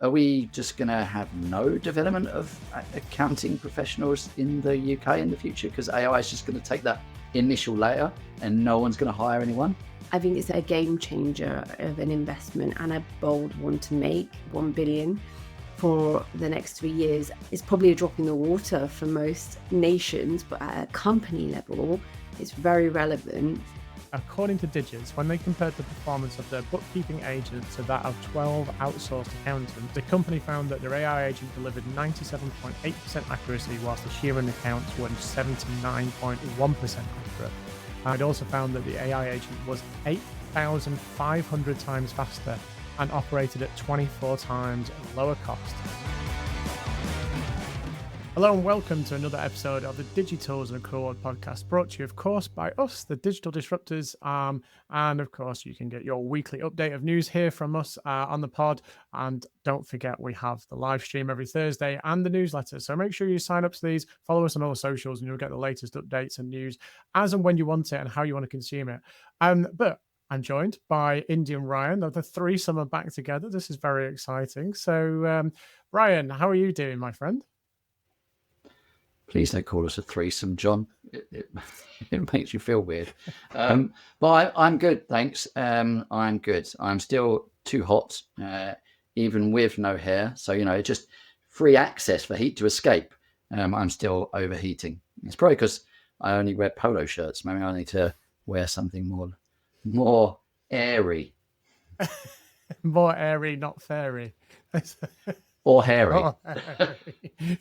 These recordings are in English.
are we just going to have no development of accounting professionals in the UK in the future? Because AI is just going to take that initial layer and no one's going to hire anyone? I think it's a game changer of an investment and a bold one to make. 1 billion for the next 3 years is probably a drop in the water for most nations, but at a company level, it's very relevant. According to Digits, when they compared the performance of their bookkeeping agent to that of 12 outsourced accountants, the company found that their AI agent delivered 97.8% accuracy, whilst the human accounts were 79.1% accurate. And it also found that the AI agent was 8,500 times faster and operated at 24 times lower cost. Hello and welcome to another episode of the Digi-Tools and Accrual podcast, brought to you, of course, by us, the Digital Disruptors. And of course, you can get your weekly update of news here from us on the pod. And don't forget, we have the live stream every Thursday and the newsletter. So make sure you sign up to these, follow us on all the socials, and you'll get the latest updates and news as and when you want it and how you want to consume it. But I'm joined by Indy and Ryan. The threesome are back together. This is very exciting. So, Ryan, how are you doing, my friend? Please don't call us a threesome, John. It makes you feel weird. But I'm good, thanks. I'm good. I'm still too hot, even with no hair. So, just free access for heat to escape. I'm still overheating. It's probably because I only wear polo shirts. Maybe I need to wear something more airy. More airy, not fairy. Or hairy. Oh, hairy.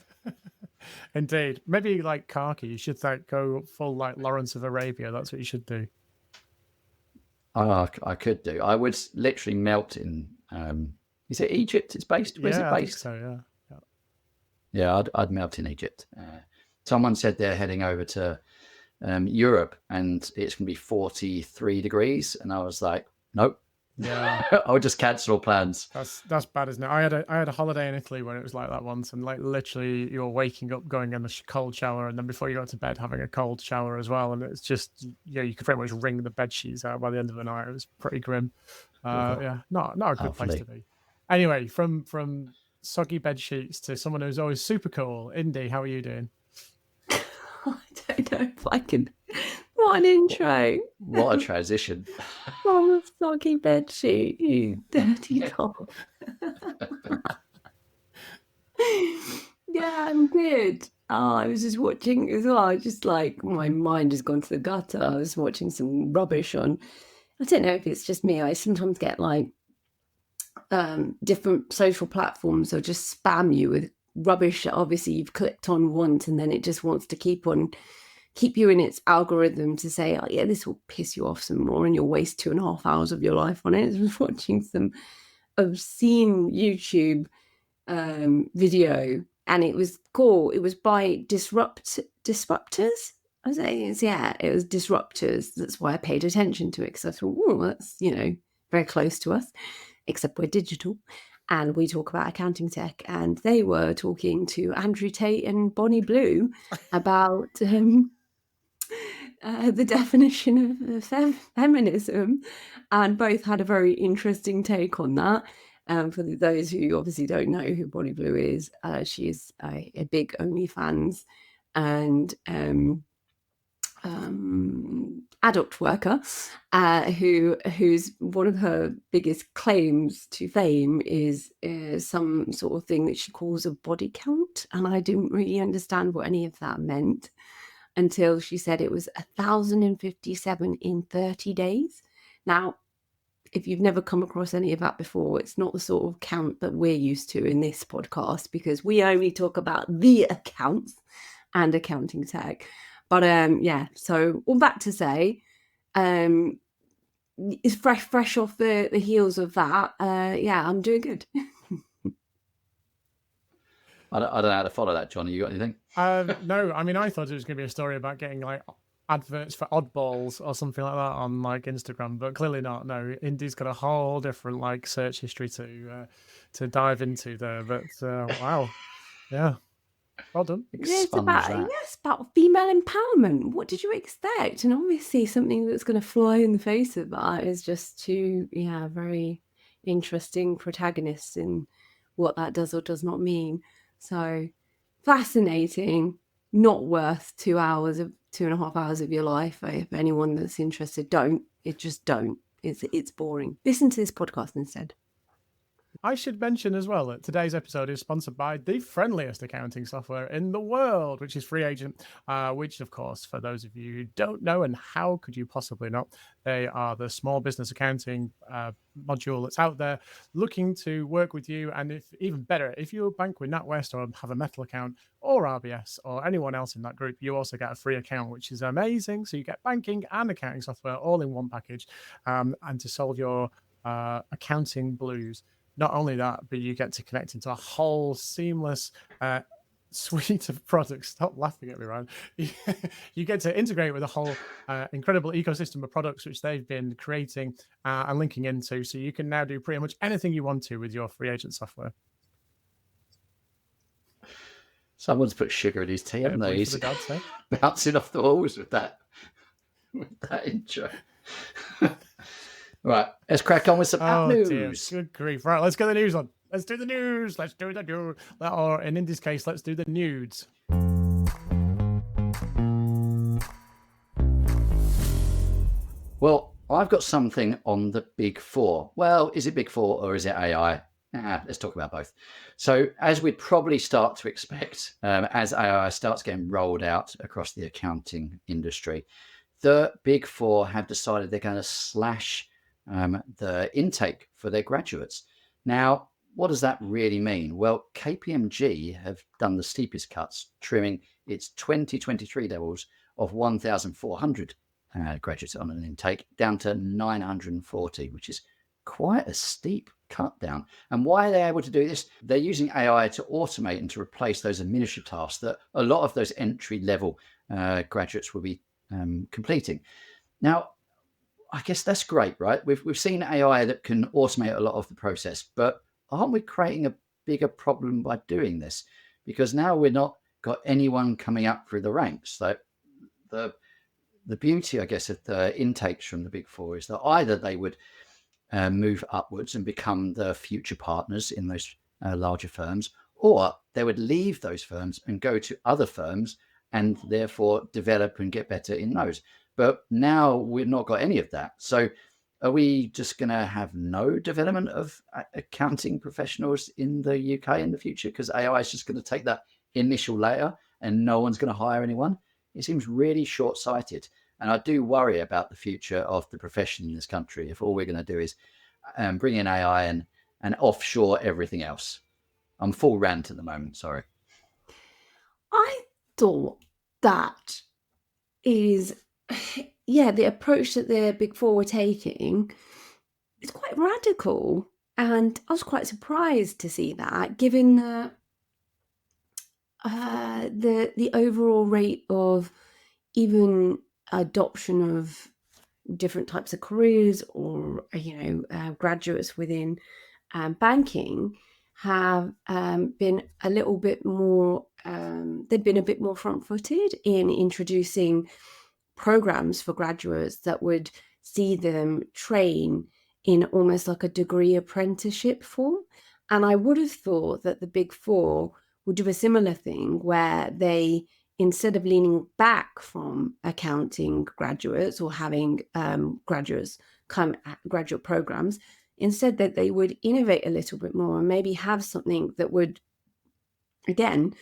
Indeed. Maybe like khaki. You should go full like Lawrence of Arabia. That's what you should do. Oh, I could do. I would literally melt in. Is it Egypt? It's based. Where's it based? I think so. Yeah. I'd melt in Egypt. Someone said they're heading over to Europe and it's going to be 43 degrees, and I was like, nope. Yeah, I'll just cancel all plans. That's bad, isn't it? I had a holiday in Italy when it was like that once, and like literally you're waking up, going in the cold shower, and then before you go to bed having a cold shower as well, and it's just you could pretty much wring the bed sheets out by the end of the night. It was pretty grim. Not a good place to be. Anyway, from soggy bed sheets to someone who's always super cool. Indy, how are you doing? I don't know if I can. What an intro. What a transition. From a soggy bedsheet, you dirty dog. Yeah, I'm good. Oh, I was just watching as well. Just like my mind has gone to the gutter. I was watching some rubbish on. I don't know if it's just me. I sometimes get like different social platforms will just spam you with rubbish that obviously you've clicked on once, and then it just wants to keep you in its algorithm to say, oh yeah, this will piss you off some more and you'll waste 2.5 hours of your life on it. I was watching some obscene YouTube video, and it was cool. It was by Disruptors. I was saying, it was Disruptors. That's why I paid attention to it, because I thought, oh, that's very close to us, except we're digital and we talk about accounting tech. And they were talking to Andrew Tate and Bonnie Blue about the definition of feminism, and both had a very interesting take on that. For those who obviously don't know who Bonnie Blue is, she is a big OnlyFans and adult worker who's one of her biggest claims to fame is some sort of thing that she calls a body count, and I didn't really understand what any of that meant until she said it was 1,057 in 30 days. Now, if you've never come across any of that before, it's not the sort of count that we're used to in this podcast, because we only talk about the accounts and accounting tech. But so all that to say, it's fresh off the heels of that. I'm doing good. I don't know how to follow that, John. You got anything? No, I mean, I thought it was going to be a story about getting like adverts for oddballs or something like that on like Instagram, but clearly not. No, Indy's got a whole different like search history to dive into there. But wow, yeah, well done. It's about female empowerment. What did you expect? And obviously something that's going to fly in the face of that is just two very interesting protagonists in what that does or does not mean. So fascinating, not worth 2.5 hours of your life. If anyone that's interested, don't. It's boring. Listen to this podcast instead. I should mention as well that today's episode is sponsored by the friendliest accounting software in the world, which is Free Agent, which, of course, for those of you who don't know, and how could you possibly not, they are the small business accounting module that's out there looking to work with you. And if even better, if you bank with NatWest or have a Metal account or RBS or anyone else in that group, you also get a free account, which is amazing. So you get banking and accounting software all in one package, and to solve your accounting blues. Not only that, but you get to connect into a whole seamless suite of products. Stop laughing at me, Ryan. You get to integrate with a whole incredible ecosystem of products which they've been creating and linking into. So you can now do pretty much anything you want to with your Free Agent software. Someone's put sugar in his tea, haven't they? He's bouncing off the walls with that intro. Right, let's crack on with some app news. Dear. Good grief. Right, let's get the news on. Let's do the news. Or, and in this case, let's do the nudes. Well, I've got something on the Big Four. Well, is it Big Four or is it AI? Let's talk about both. So as we'd probably start to expect, as AI starts getting rolled out across the accounting industry, the Big Four have decided they're going to slash the intake for their graduates. Now, what does that really mean? Well, KPMG have done the steepest cuts, trimming its 2023 levels of 1,400 graduates on an intake down to 940, which is quite a steep cut down. And why are they able to do this? They're using AI to automate and to replace those administrative tasks that a lot of those entry-level graduates will be completing. Now, I guess that's great, right? We've seen AI that can automate a lot of the process, but aren't we creating a bigger problem by doing this? Because now we're not got anyone coming up through the ranks. So the beauty, I guess, of the intakes from the Big Four is that either they would move upwards and become the future partners in those larger firms, or they would leave those firms and go to other firms and therefore develop and get better in those. But now we've not got any of that. So are we just going to have no development of accounting professionals in the UK in the future because AI is just going to take that initial layer and no one's going to hire anyone? It seems really short-sighted. And I do worry about the future of the profession in this country if all we're going to do is bring in AI and offshore everything else. I'm full rant at the moment, sorry. I thought that is, the approach that the Big Four were taking is quite radical. And I was quite surprised to see that, given the overall rate of even adoption of different types of careers or graduates within banking have been a little bit more they've been a bit more front-footed in introducing programs for graduates that would see them train in almost like a degree apprenticeship form. And I would have thought that the Big Four would do a similar thing where they, instead of leaning back from accounting graduates or having graduates come at graduate programs, instead that they would innovate a little bit more and maybe have something that would, again,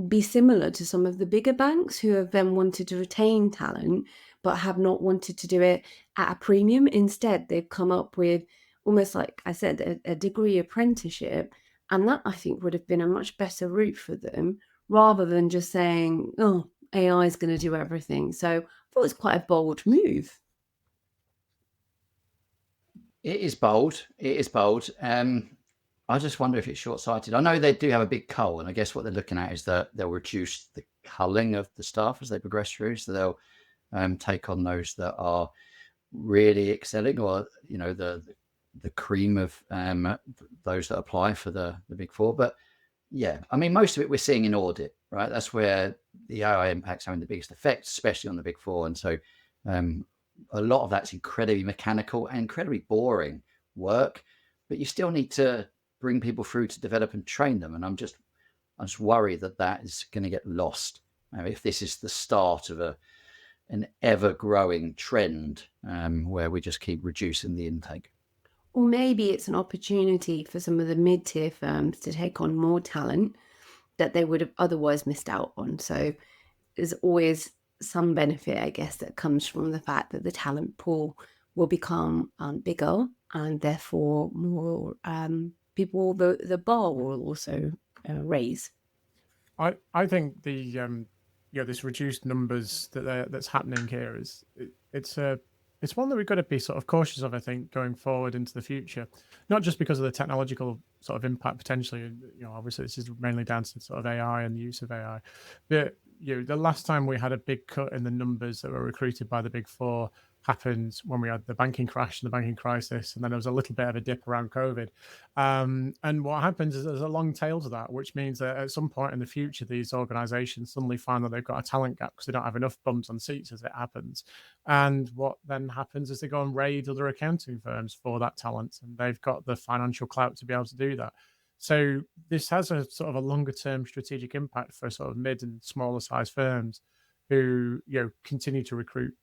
be similar to some of the bigger banks who have then wanted to retain talent but have not wanted to do it at a premium. Instead, they've come up with almost, like I said, a degree apprenticeship, and that I think would have been a much better route for them rather than just saying, oh, AI is going to do everything. So I thought it was quite a bold move. It is bold. I just wonder if it's short-sighted. I know they do have a big cull, and I guess what they're looking at is that they'll reduce the culling of the staff as they progress through. So they'll take on those that are really excelling, or the cream of those that apply for the Big Four. But yeah, I mean, most of it we're seeing in audit, right? That's where the AI impact's having the biggest effect, especially on the Big Four. And so a lot of that's incredibly mechanical and incredibly boring work, but you still need to bring people through to develop and train them. And I'm just worried that is going to get lost if this is the start of an ever-growing trend where we just keep reducing the intake. Or maybe it's an opportunity for some of the mid-tier firms to take on more talent that they would have otherwise missed out on. So there's always some benefit, I guess, that comes from the fact that the talent pool will become bigger, and therefore more people, the bar will also raise. I think the this reduced numbers that's happening here it's one that we've got to be sort of cautious of, I think, going forward into the future, not just because of the technological sort of impact potentially. Obviously this is mainly down to sort of AI and the use of AI, but the last time we had a big cut in the numbers that were recruited by the Big Four happened when we had the banking crash and the banking crisis, and then there was a little bit of a dip around COVID. And what happens is there's a long tail to that, which means that at some point in the future, these organizations suddenly find that they've got a talent gap because they don't have enough bums on seats as it happens. And what then happens is they go and raid other accounting firms for that talent, and they've got the financial clout to be able to do that. So this has a sort of a longer term strategic impact for sort of mid and smaller size firms who continue to recruit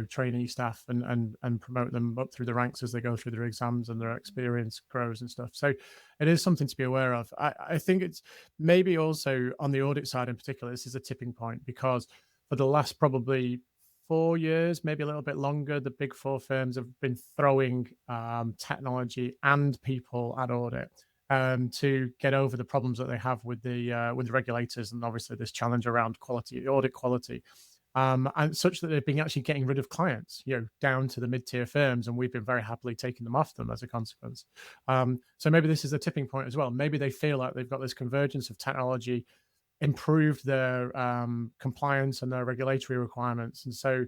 trainee staff and promote them up through the ranks as they go through their exams and their experience grows and stuff. So it is something to be aware of. I think it's maybe also on the audit side in particular, this is a tipping point, because for the last probably 4 years, maybe a little bit longer, the Big Four firms have been throwing technology and people at audit to get over the problems that they have with the regulators, and obviously this challenge around quality, audit quality. And such that they've been actually getting rid of clients, down to the mid-tier firms, and we've been very happily taking them off them as a consequence. So maybe this is a tipping point as well. Maybe they feel like they've got this convergence of technology, improved their compliance and their regulatory requirements, and so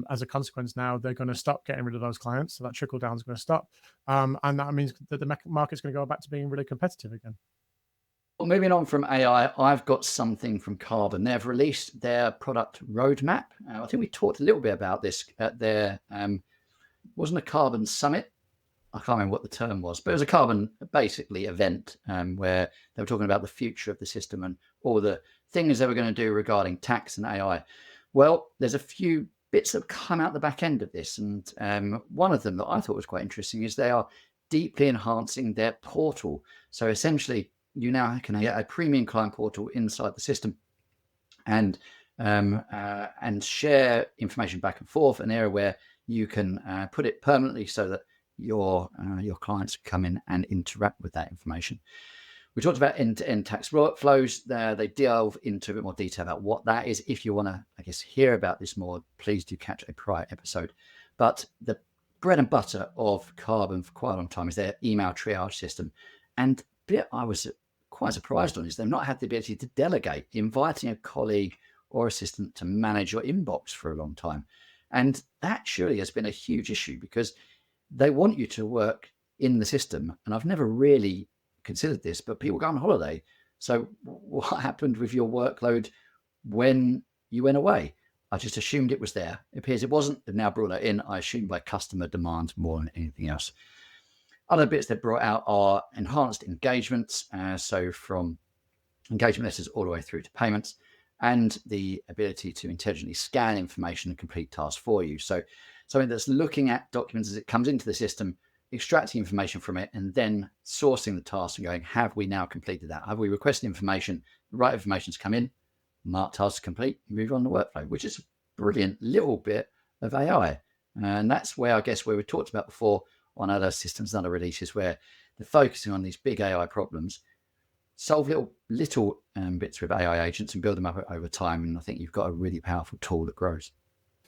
as a consequence, now they're going to stop getting rid of those clients. So that trickle down is going to stop, and that means that the market's going to go back to being really competitive again. Well, moving on from AI, I've got something from Karbon. They've released their product roadmap. I think we talked a little bit about this at their, wasn't a Karbon summit. I can't remember what the term was, but it was a Karbon basically event where they were talking about the future of the system and all the things they were going to do regarding tax and AI. Well, there's a few bits that come out the back end of this. And one of them that I thought was quite interesting is they are deeply enhancing their portal. So essentially, you now can get a premium client portal inside the system and share information back and forth, an area where you can put it permanently so that your clients come in and interact with that information. We talked about end-to-end tax workflows. They delve into a bit more detail about what that is. If you want to, I guess, hear about this more, please do catch a prior episode. But the bread and butter of Karbon for quite a long time is their email triage system. And I was quite surprised on is they've not had the ability to delegate, inviting a colleague or assistant to manage your inbox for a long time. And that surely has been a huge issue because they want you to work in the system. And I've never really considered this, but people go on holiday. So what happened with your workload when you went away? I just assumed it was there. It appears it wasn't. They've now brought that in, I assume, by customer demand more than anything else. Other bits they've brought out are enhanced engagements, so from engagement letters all the way through to payments, and the ability to intelligently scan information and complete tasks for you. So something that's looking at documents as it comes into the system, extracting information from it, and then sourcing the task and going, have we now completed that? Have we requested information? The right information's come in, mark task complete, move on the workflow, which is a brilliant little bit of AI. And that's where, I guess, where we talked about before on other systems and other releases, where they're focusing on these big AI problems, solve little bits with AI agents and build them up over time. And I think you've got a really powerful tool that grows.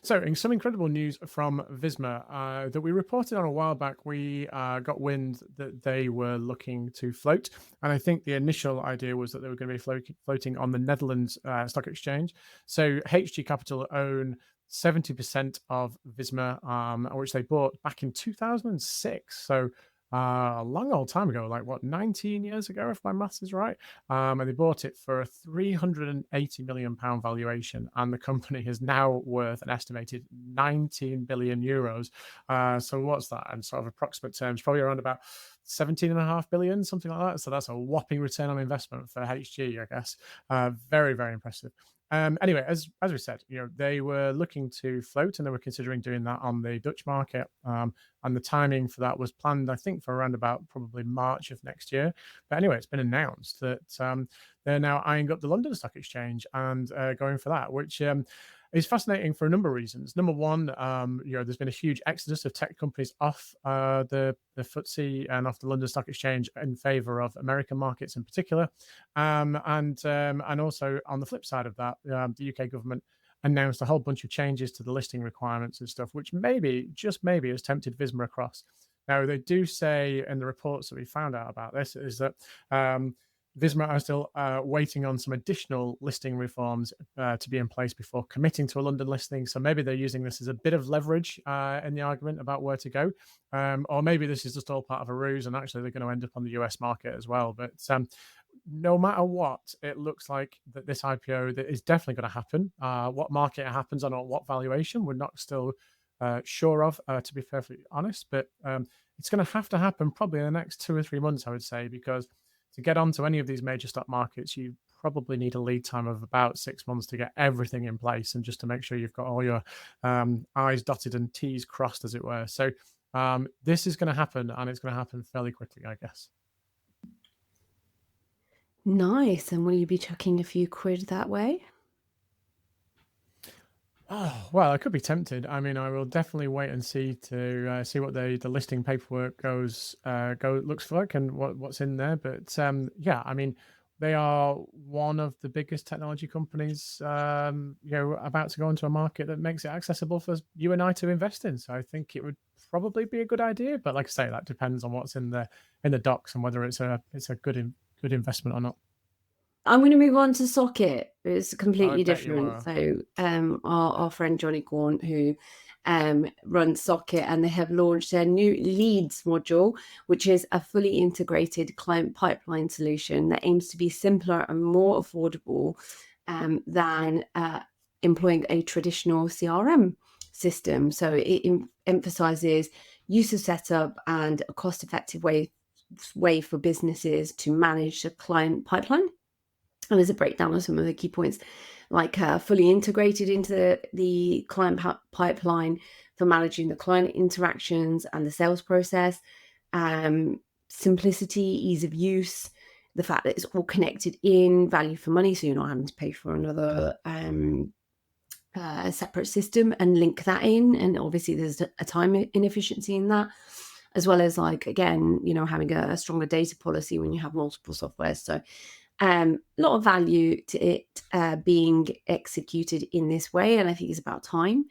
So, in some incredible news from Visma that we reported on a while back, we got wind that they were looking to float. And I think the initial idea was that they were going to be floating on the Netherlands Stock Exchange. So HG Capital own 70% of Visma, which they bought back in 2006. So a long old time ago, like 19 years ago, if my maths is right. And they bought it for a £380 million valuation, and the company is now worth an estimated 19 billion euros. So what's that in sort of approximate terms? Probably around about 17.5 billion, something like that. So that's a whopping return on investment for HG, I guess. Very, very impressive. Anyway, as we said, they were looking to float, and they were considering doing that on the Dutch market. And the timing for that was planned, I think, for around about probably March of next year. But anyway, it's been announced that they're now eyeing up the London Stock Exchange and going for that, which is fascinating for a number of reasons. Number one, there's been a huge exodus of tech companies off the FTSE and off the London Stock Exchange in favor of American markets in particular. And also on the flip side of that, the UK government announced a whole bunch of changes to the listing requirements and stuff, which just maybe has tempted Visma across. Now, they do say in the reports that we found out about this is that Visma are still waiting on some additional listing reforms to be in place before committing to a London listing. So maybe they're using this as a bit of leverage in the argument about where to go. Or maybe this is just all part of a ruse, and actually they're going to end up on the US market as well. But no matter what, it looks like that this IPO that is definitely going to happen. What market it happens on or what valuation, we're not still sure of, to be perfectly honest. But it's going to happen probably in the next 2 or 3 months, I would say, because to get onto any of these major stock markets, you probably need a lead time of about 6 months to get everything in place and just to make sure you've got all your I's dotted and T's crossed, as it were. So this is going to happen, and it's going to happen fairly quickly, I guess. Nice. And will you be chucking a few quid that way? Oh, well, I could be tempted. I mean, I will definitely wait and see to see what the listing paperwork looks like and what's in there. But yeah, I mean, they are one of the biggest technology companies, about to go into a market that makes it accessible for you and I to invest in. So I think it would probably be a good idea. But like I say, that depends on what's in the docs and whether it's a good investment or not. I'm going to move on to Socket. It's completely I bet you different. are. So our friend Johnny Gorn, who runs Socket, and they have launched their new Leads module, which is a fully integrated client pipeline solution that aims to be simpler and more affordable than employing a traditional CRM system. So it emphasizes user setup and a cost-effective way for businesses to manage the client pipeline. And there's a breakdown of some of the key points, like fully integrated into the client pipeline for managing the client interactions and the sales process, simplicity, ease of use, the fact that it's all connected in, value for money, so you're not having to pay for another separate system and link that in. And obviously there's a time inefficiency in that, as well as, like, again, having a stronger data policy when you have multiple softwares. So a lot of value to it being executed in this way. And I think it's about time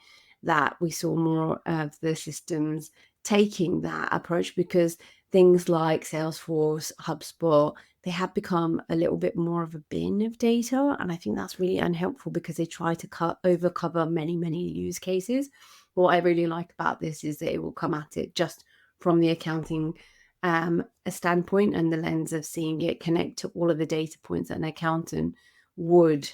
that we saw more of the systems taking that approach, because things like Salesforce, HubSpot, they have become a little bit more of a bin of data. And I think that's really unhelpful because they try to overcover many, many use cases. What I really like about this is that it will come at it just from the accounting a standpoint and the lens of seeing it connect to all of the data points that an accountant would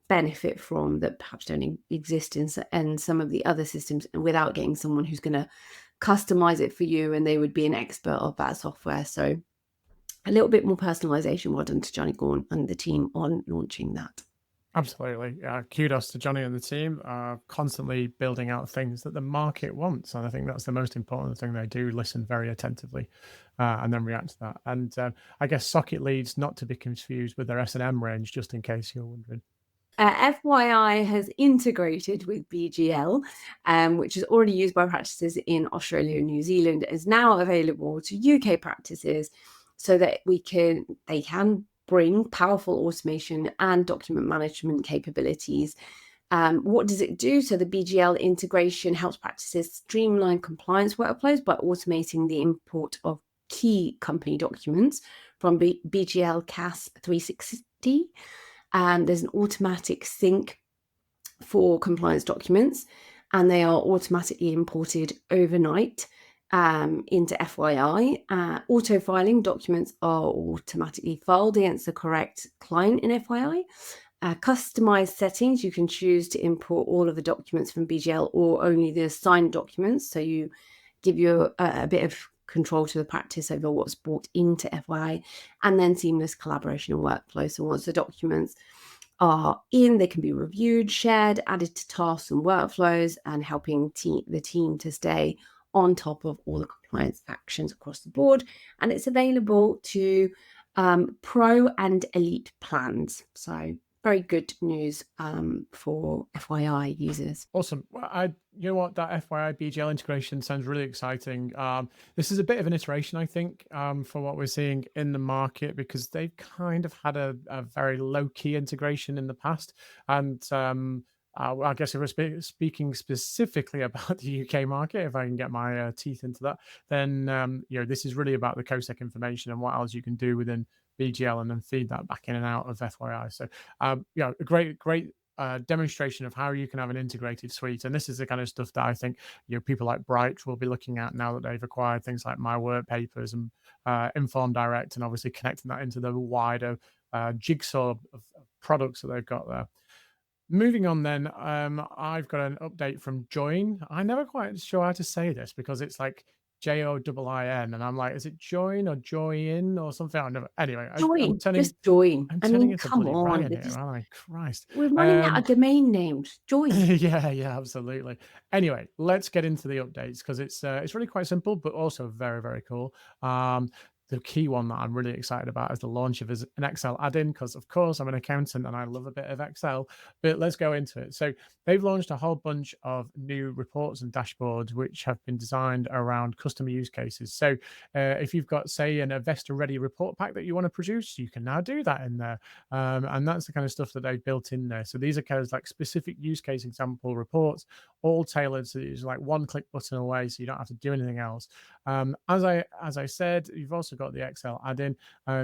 benefit from that perhaps don't exist in some of the other systems, and without getting someone who's going to customize it for you and they would be an expert of that software. So a little bit more personalization. Well done to Johnny Gorn and the team on launching that. Absolutely. Kudos to Johnny and the team, constantly building out things that the market wants. And I think that's the most important thing. They do listen very attentively and then react to that. And I guess Socket Leads, not to be confused with their S&M range, just in case you're wondering. FYI has integrated with BGL, which is already used by practices in Australia and New Zealand, is now available to UK practices so that they can bring powerful automation and document management capabilities. What does it do? So the BGL integration helps practices streamline compliance workflows by automating the import of key company documents from BGL CAS 360. There's an automatic sync for compliance documents, and they are automatically imported overnight into FYI. Auto filing documents are automatically filed against the correct client in FYI. Customized settings, you can choose to import all of the documents from BGL or only the assigned documents. So you give you a bit of control to the practice over what's brought into FYI, and then seamless collaboration and workflow. So once the documents are in, they can be reviewed, shared, added to tasks and workflows, and helping the team to stay on top of all the compliance actions across the board. And it's available to pro and elite plans. So very good news for FYI users. Awesome. Well, you know what, that FYI BGL integration sounds really exciting. This is a bit of an iteration, I think, for what we're seeing in the market, because they've kind of had a very low-key integration in the past. And I guess if we're speaking specifically about the UK market, if I can get my teeth into that, then this is really about the cosec information and what else you can do within BGL and then feed that back in and out of FYI. So a great demonstration of how you can have an integrated suite. And this is the kind of stuff that I think people like Bright will be looking at now that they've acquired things like My Work Papers and Inform Direct, and obviously connecting that into the wider jigsaw of products that they've got there. Moving on then, I've got an update from Joiin. I'm never quite sure how to say this because it's like Joiin, and I'm like, is it Join or Joiin or something? I never. Anyway, Join, just join. I'm turning into come bloody on, Ryan here, aren't I? Christ, we're running out of domain names. Join. yeah, absolutely. Anyway, let's get into the updates because it's really quite simple, but also very, very cool. The key one that I'm really excited about is the launch of an Excel add-in, because of course I'm an accountant and I love a bit of Excel, but let's go into it. So they've launched a whole bunch of new reports and dashboards which have been designed around customer use cases. So if you've got, say, an investor ready report pack that you want to produce, you can now do that in there. And that's the kind of stuff that they've built in there. So these are kind of like specific use case example reports, all tailored, so it's like one click button away, so you don't have to do anything else. As I said, you've also got the Excel add-in,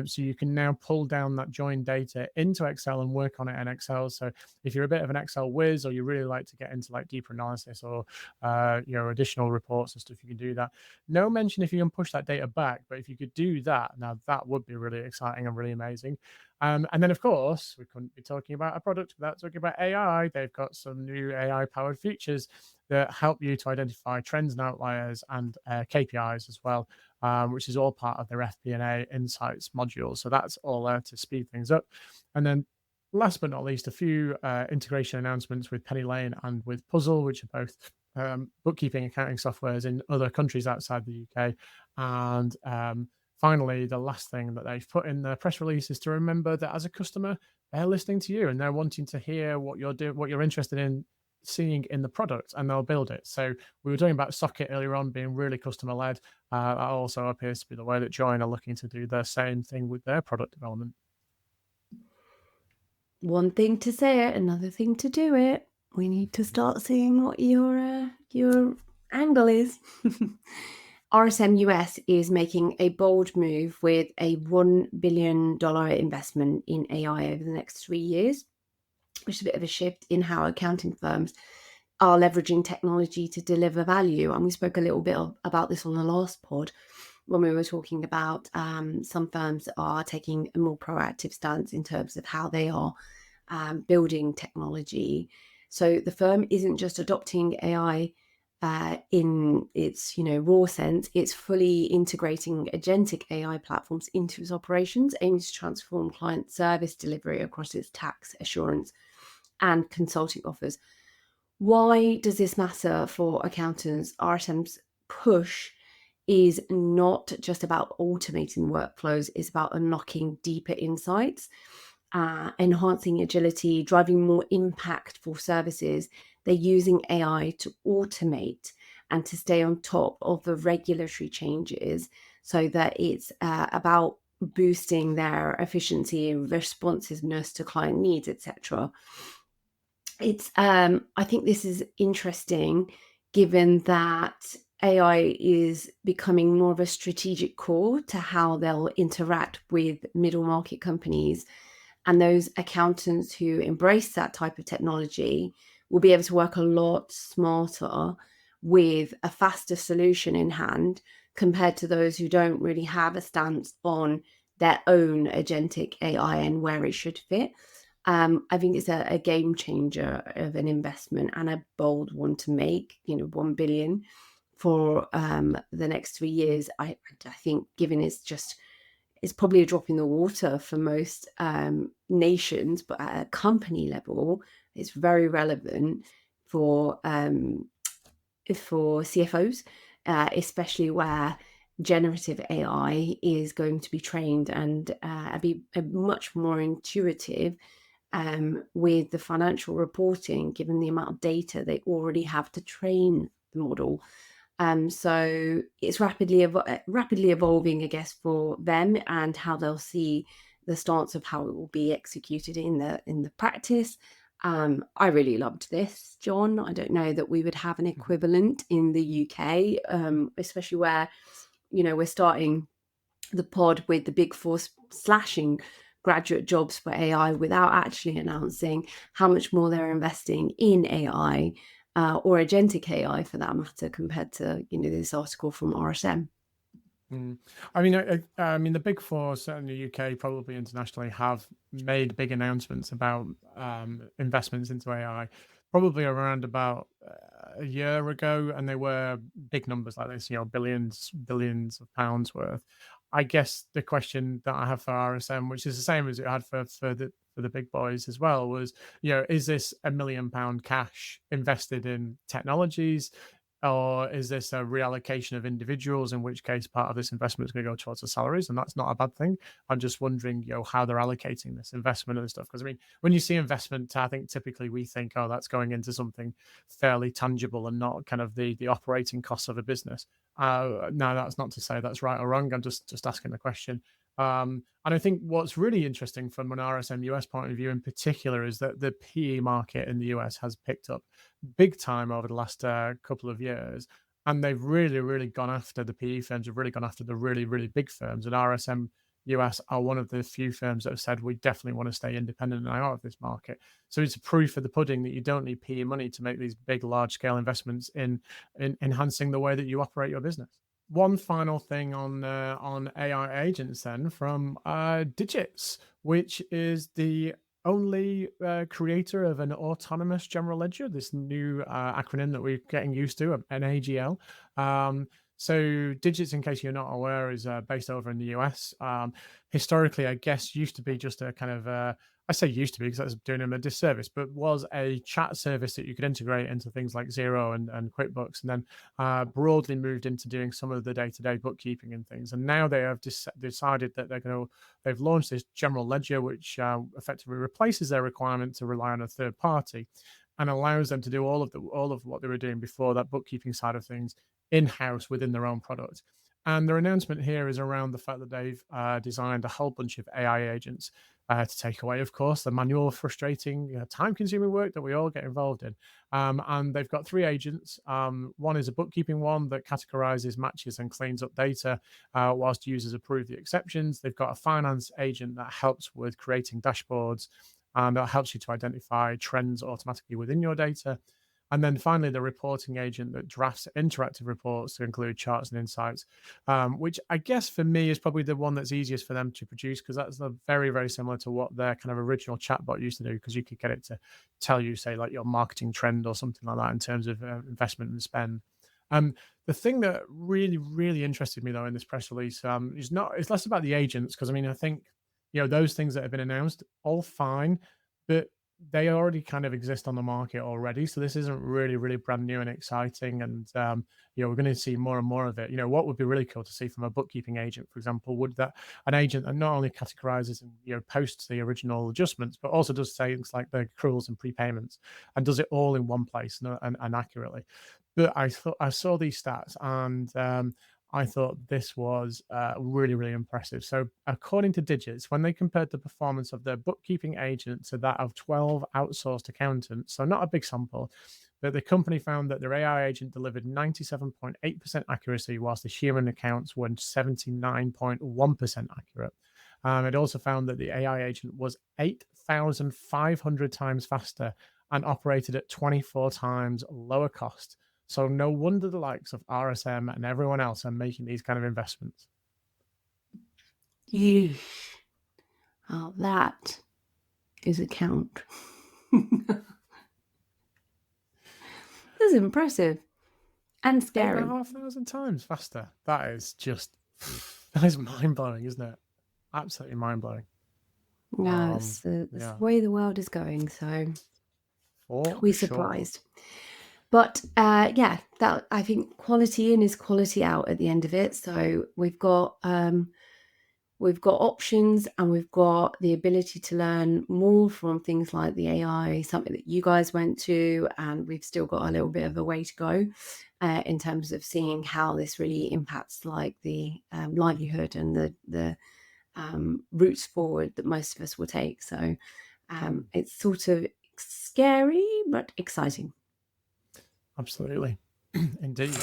so you can now pull down that Joiin data into Excel and work on it in Excel. So if you're a bit of an Excel whiz, or you really like to get into like deeper analysis or additional reports and stuff, you can do that. No mention if you can push that data back, but if you could do that, now that would be really exciting and really amazing. And then, of course, we couldn't be talking about a product without talking about AI. They've got some new AI-powered features that help you to identify trends and outliers and KPIs as well, which is all part of their FP&A Insights module. So that's all there to speed things up. And then last but not least, a few integration announcements with Penny Lane and with Puzzle, which are both bookkeeping accounting softwares in other countries outside the UK. And finally, the last thing that they've put in the press release is to remember that as a customer, they're listening to you and they're wanting to hear what you're doing, what you're interested in seeing in the product, and they'll build it. So we were talking about Socket earlier on being really customer led. That also appears to be the way that Joiin are looking to do the same thing with their product development. One thing to say it, another thing to do it. We need to start seeing what your angle is. RSM US is making a bold move with a $1 billion investment in AI over the next 3 years, which is a bit of a shift in how accounting firms are leveraging technology to deliver value. And we spoke a little bit about this on the last pod when we were talking about some firms are taking a more proactive stance in terms of how they are building technology. So the firm isn't just adopting AI in its raw sense, it's fully integrating agentic AI platforms into its operations, aiming to transform client service delivery across its tax assurance and consulting offers. Why does this matter for accountants? RSM's push is not just about automating workflows, it's about unlocking deeper insights, enhancing agility, driving more impactful services. They're using AI to automate and to stay on top of the regulatory changes so that it's about boosting their efficiency and responsiveness to client needs, etc. It's I think this is interesting given that AI is becoming more of a strategic core to how they'll interact with middle market companies, and those accountants who embrace that type of technology will be able to work a lot smarter with a faster solution in hand compared to those who don't really have a stance on their own agentic AI and where it should fit. I think it's a game changer of an investment, and a bold one to make, 1 billion for the next 3 years. I think, given it's probably a drop in the water for most nations, but at a company level, it's very relevant for CFOs, especially where generative AI is going to be trained and be much more intuitive with the financial reporting, given the amount of data they already have to train the model. So it's rapidly evolving, I guess, for them, and how they'll see the stance of how it will be executed in the practice. I really loved this, John. I don't know that we would have an equivalent in the UK, especially where, we're starting the pod with the Big Four slashing graduate jobs for AI without actually announcing how much more they're investing in AI or agentic AI, for that matter, compared to this article from RSM. I mean, the Big Four, certainly UK, probably internationally, have made big announcements about investments into AI, probably around about a year ago, and they were big numbers like this, billions of pounds worth. I guess the question that I have for RSM, which is the same as it had for the big boys as well, was, is this £1 million cash invested in technologies? Or is this a reallocation of individuals, in which case part of this investment is going to go towards the salaries, and that's not a bad thing. I'm just wondering, how they're allocating this investment and stuff. Because I mean, when you see investment, I think typically we think, oh, that's going into something fairly tangible and not kind of the operating costs of a business. Now, that's not to say that's right or wrong. I'm just asking the question. And I think what's really interesting from an RSM US point of view in particular is that the PE market in the US has picked up big time over the last couple of years. And they've really, really gone after the PE firms, have really gone after the really, really big firms. And RSM US are one of the few firms that have said, we definitely want to stay independent and out of this market. So it's a proof of the pudding that you don't need PE money to make these big, large scale investments in enhancing the way that you operate your business. One final thing on AI agents then from Digits, which is the only creator of an autonomous general ledger, this new acronym that we're getting used to, an AGL. So Digits, in case you're not aware, is based over in the US. Historically, I guess, used to be just a kind of, I say used to be because that's doing them a disservice, but was a chat service that you could integrate into things like Xero and QuickBooks, and then broadly moved into doing some of the day-to-day bookkeeping and things. And now they have decided that they've launched this general ledger, which effectively replaces their requirement to rely on a third party and allows them to do all of what they were doing before, that bookkeeping side of things, in-house within their own product. And their announcement here is around the fact that they've designed a whole bunch of AI agents to take away, of course, the manual, frustrating, time-consuming work that we all get involved in. And they've got 3 agents. One is a bookkeeping one that categorizes, matches, and cleans up data whilst users approve the exceptions. They've got a finance agent that helps with creating dashboards, and that helps you to identify trends automatically within your data. And then finally, the reporting agent that drafts interactive reports to include charts and insights, which I guess for me is probably the one that's easiest for them to produce, because that's very, very similar to what their kind of original chatbot used to do, because you could get it to tell you, say, like your marketing trend or something like that in terms of investment and spend. The thing that really, really interested me, though, in this press release it's less about the agents, because I mean, I think, those things that have been announced, all fine, but they already kind of exist on the market already. So this isn't really, really brand new and exciting. And, we're going to see more and more of it. What would be really cool to see from a bookkeeping agent, for example, would that an agent that not only categorizes and, posts the original adjustments, but also does things like the accruals and prepayments, and does it all in one place and accurately. But I saw these stats, and I thought this was really, really impressive. So according to Digits, when they compared the performance of their bookkeeping agent to that of 12 outsourced accountants, so not a big sample, but the company found that their AI agent delivered 97.8% accuracy, whilst the human accounts were 79.1% accurate. It also found that the AI agent was 8,500 times faster and operated at 24 times lower cost So no wonder the likes of RSM and everyone else are making these kind of investments. Yeesh. Oh, that is a count. That's impressive and scary. 8,500 times faster. That is mind-blowing, isn't it? Absolutely mind-blowing. No, it's the way the world is going, so we're surprised. But yeah, that I think quality in is quality out at the end of it. So we've got options, and we've got the ability to learn more from things like the AI, something that you guys went to, and we've still got a little bit of a way to go in terms of seeing how this really impacts like the livelihood and the routes forward that most of us will take. So it's sort of scary but exciting. Absolutely. Indeed.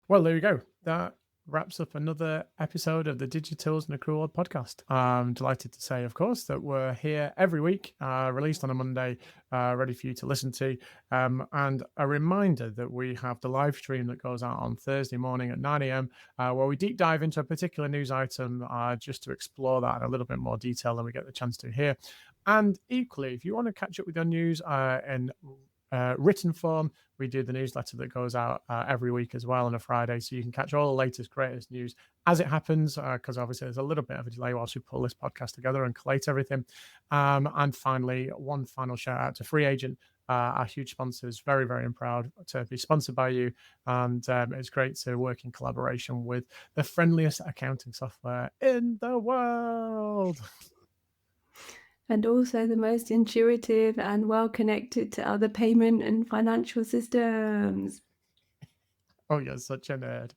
Well, there you go. That wraps up another episode of the Digi-Tools and Accrual podcast. I'm delighted to say, of course, that we're here every week, released on a Monday, ready for you to listen to. And a reminder that we have the live stream that goes out on Thursday morning at 9 a.m, where we deep dive into a particular news item just to explore that in a little bit more detail than we get the chance to here. And equally, if you want to catch up with your news in written form, we do the newsletter that goes out every week as well on a Friday, so you can catch all the latest, greatest news as it happens, because obviously there's a little bit of a delay whilst we pull this podcast together and collate everything. And finally, one final shout out to Free Agent, our huge sponsors. Very, very proud to be sponsored by you, and it's great to work in collaboration with the friendliest accounting software in the world. And also the most intuitive and well connected to other payment and financial systems. Oh, you're such a nerd.